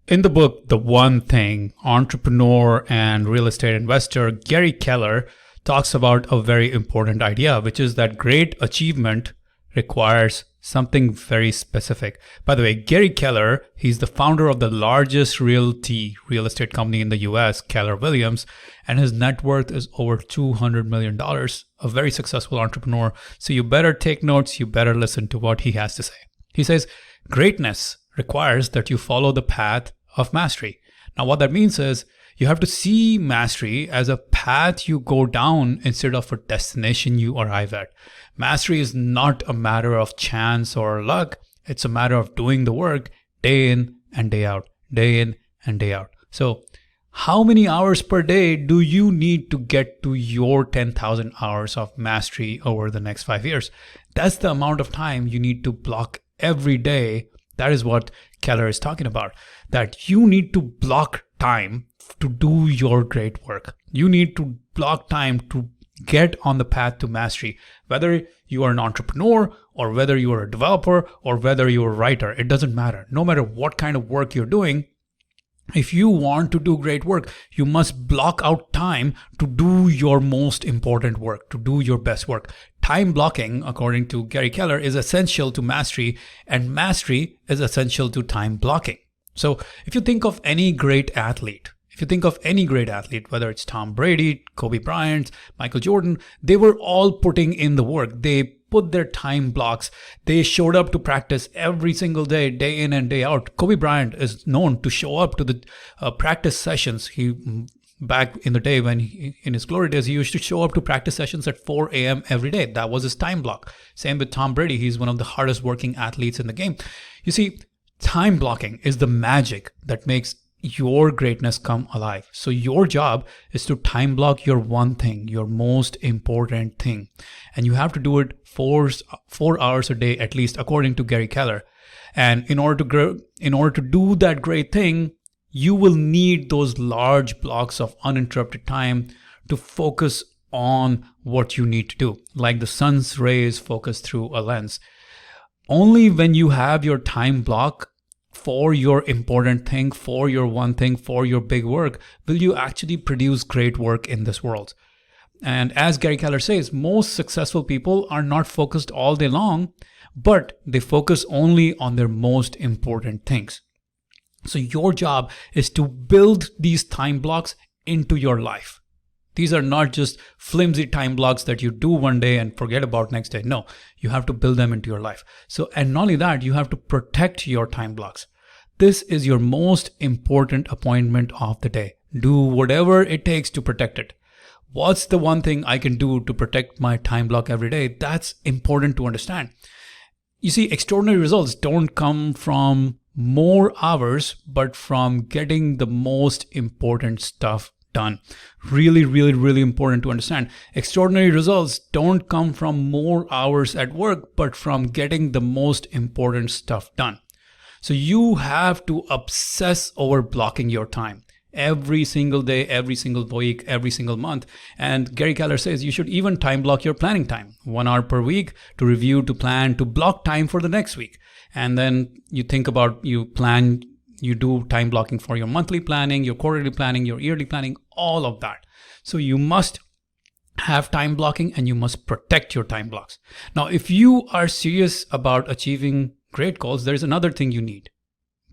In the book, The One Thing, entrepreneur and real estate investor Gary Keller talks about a very important idea, which is that great achievement requires something very specific. By the way, Gary Keller, he's the founder of the largest real estate company in the US, Keller Williams, and his net worth is over $200 million, a very successful entrepreneur. So you better take notes, you better listen to what he has to say. He says, greatness requires that you follow the path of mastery. Now, what that means is you have to see mastery as a path you go down instead of a destination you arrive at. Mastery is not a matter of chance or luck. It's a matter of doing the work day in and day out, day in and day out. So how many hours per day do you need to get to your 10,000 hours of mastery over the next 5 years? That's the amount of time you need to block every day. That is what Keller is talking about, that you need to block time to do your great work. You need to block time to get on the path to mastery. Whether you are an entrepreneur or whether you are a developer or whether you're a writer, it doesn't matter. No matter what kind of work you're doing, if you want to do great work, you must block out time to do your most important work, to do your best work. Time blocking, according to Gary Keller, is essential to mastery, and mastery is essential to time blocking. So if you think of any great athlete, whether it's Tom Brady, Kobe Bryant, Michael Jordan, they were all putting in the work. They put their time blocks. They showed up to practice every single day, day in and day out. Kobe Bryant is known to show up to the practice sessions. Back in the day when in his glory days, he used to show up to practice sessions at 4 a.m. every day. That was his time block. Same with Tom Brady. He's one of the hardest working athletes in the game. You see, time blocking is the magic that makes your greatness come alive. So your job is to time block your one thing, your most important thing. And you have to do it 4 hours a day, at least, according to Gary Keller. And in order to do that great thing, you will need those large blocks of uninterrupted time to focus on what you need to do, like the sun's rays focus through a lens. Only when you have your time block for your important thing, for your one thing, for your big work, will you actually produce great work in this world. And as Gary Keller says, most successful people are not focused all day long, but they focus only on their most important things. So your job is to build these time blocks into your life. These are not just flimsy time blocks that you do one day and forget about next day. No, you have to build them into your life. So, and not only that, you have to protect your time blocks. This is your most important appointment of the day. Do whatever it takes to protect it. What's the one thing I can do to protect my time block every day? That's important to understand. You see, extraordinary results don't come from more hours, but from getting the most important stuff done. Really, really, really important to understand. Extraordinary results don't come from more hours at work, but from getting the most important stuff done. So you have to obsess over blocking your time every single day, every single week, every single month. And Gary Keller says you should even time block your planning time, 1 hour per week to review, to plan, to block time for the next week. And then you think about, you do time blocking for your monthly planning, your quarterly planning, your yearly planning, all of that. So you must have time blocking and you must protect your time blocks. Now, if you are serious about achieving great goals, there's another thing you need.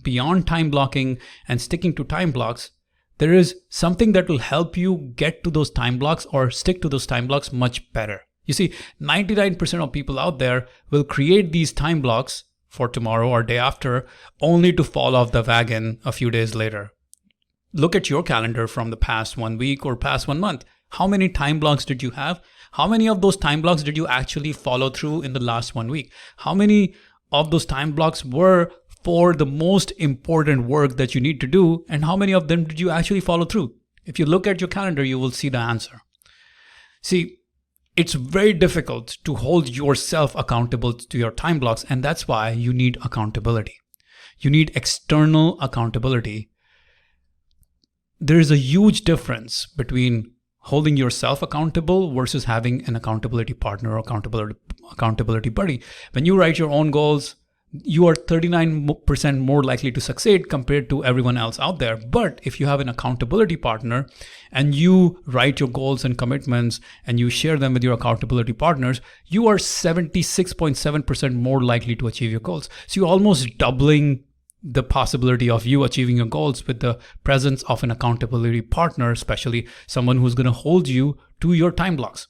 Beyond time blocking and sticking to time blocks, there is something that will help you get to those time blocks or stick to those time blocks much better. You see, 99% of people out there will create these time blocks for tomorrow or day after, only to fall off the wagon a few days later. Look at your calendar from the past 1 week or past 1 month. How many time blocks did you have? How many of those time blocks did you actually follow through in the last 1 week? How many of those time blocks were for the most important work that you need to do? And how many of them did you actually follow through? If you look at your calendar, you will see the answer. See, it's very difficult to hold yourself accountable to your time blocks, and that's why you need accountability. You need external accountability. There is a huge difference between holding yourself accountable versus having an accountability partner or accountability buddy. When you write your own goals, you are 39% more likely to succeed compared to everyone else out there. But if you have an accountability partner and you write your goals and commitments and you share them with your accountability partners, you are 76.7% more likely to achieve your goals. So you're almost doubling the possibility of you achieving your goals with the presence of an accountability partner, especially someone who's going to hold you to your time blocks.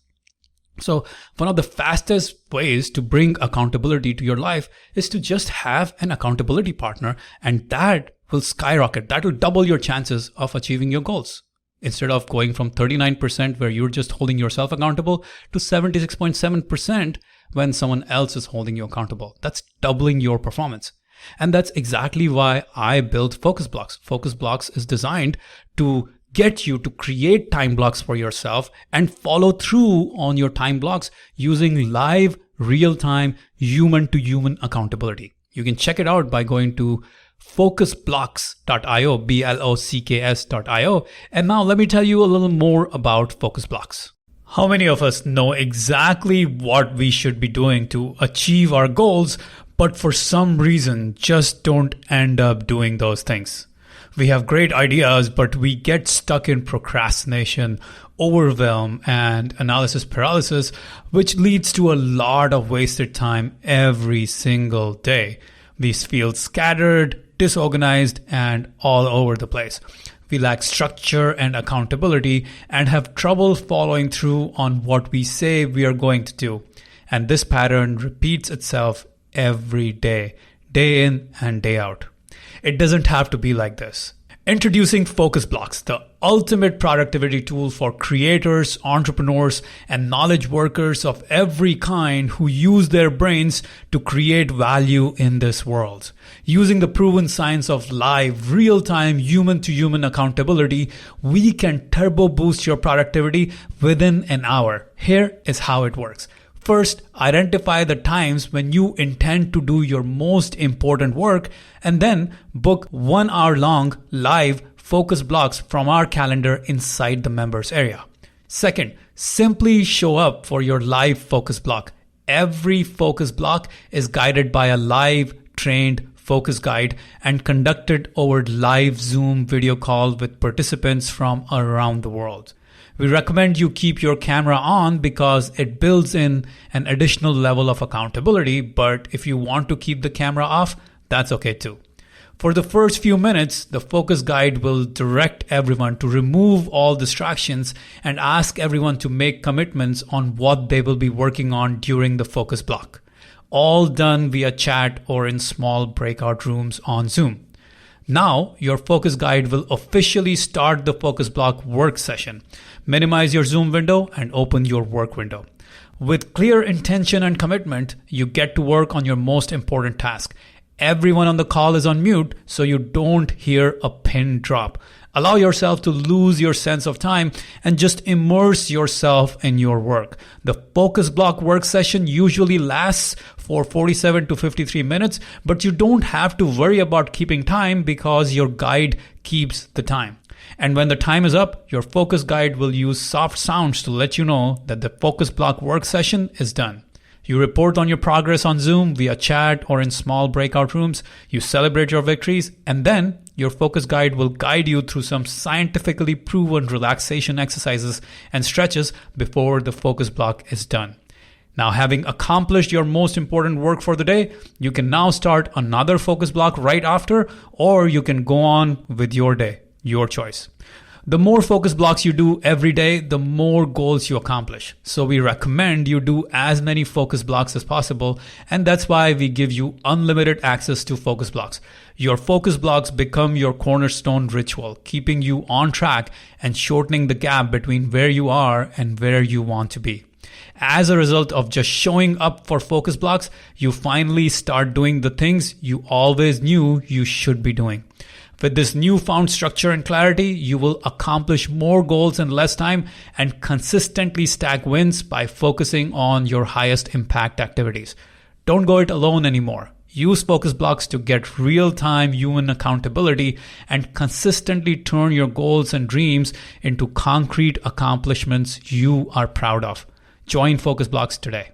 So one of the fastest ways to bring accountability to your life is to just have an accountability partner, and that will skyrocket. That will double your chances of achieving your goals. Instead of going from 39% where you're just holding yourself accountable to 76.7% when someone else is holding you accountable. That's doubling your performance. And that's exactly why I built Focus Blocks. Focus Blocks is designed to get you to create time blocks for yourself and follow through on your time blocks using live, real-time, human-to-human accountability. You can check it out by going to focusblocks.io, blocks.io. And now let me tell you a little more about Focus Blocks. How many of us know exactly what we should be doing to achieve our goals, but for some reason just don't end up doing those things? We have great ideas, but we get stuck in procrastination, overwhelm, and analysis paralysis, which leads to a lot of wasted time every single day. We feel scattered, disorganized, and all over the place. We lack structure and accountability and have trouble following through on what we say we are going to do. And this pattern repeats itself every day, day in and day out. It doesn't have to be like this. Introducing Focus Blocks, the ultimate productivity tool for creators, entrepreneurs, and knowledge workers of every kind who use their brains to create value in this world. Using the proven science of live, real-time, human-to-human accountability, we can turbo boost your productivity within an hour. Here is how it works. First, identify the times when you intend to do your most important work, and then book 1 hour long live focus blocks from our calendar inside the members area. Second, simply show up for your live focus block. Every focus block is guided by a live trained focus guide and conducted over live Zoom video call with participants from around the world. We recommend you keep your camera on because it builds in an additional level of accountability, but if you want to keep the camera off, that's okay too. For the first few minutes, the focus guide will direct everyone to remove all distractions and ask everyone to make commitments on what they will be working on during the focus block. All done via chat or in small breakout rooms on Zoom. Now, your focus guide will officially start the focus block work session. Minimize your Zoom window and open your work window. With clear intention and commitment, you get to work on your most important task. Everyone on the call is on mute, so you don't hear a pin drop. Allow yourself to lose your sense of time and just immerse yourself in your work. The focus block work session usually lasts for 47 to 53 minutes, but you don't have to worry about keeping time because your guide keeps the time. And when the time is up, your focus guide will use soft sounds to let you know that the focus block work session is done. You report on your progress on Zoom via chat or in small breakout rooms. You celebrate your victories, and then your focus guide will guide you through some scientifically proven relaxation exercises and stretches before the focus block is done. Now, having accomplished your most important work for the day, you can now start another focus block right after, or you can go on with your day, your choice. The more focus blocks you do every day, the more goals you accomplish. So we recommend you do as many focus blocks as possible, and that's why we give you unlimited access to focus blocks. Your focus blocks become your cornerstone ritual, keeping you on track and shortening the gap between where you are and where you want to be. As a result of just showing up for focus blocks, you finally start doing the things you always knew you should be doing. With this newfound structure and clarity, you will accomplish more goals in less time and consistently stack wins by focusing on your highest impact activities. Don't go it alone anymore. Use focus blocks to get real-time human accountability and consistently turn your goals and dreams into concrete accomplishments you are proud of. Join Focus Blocks today.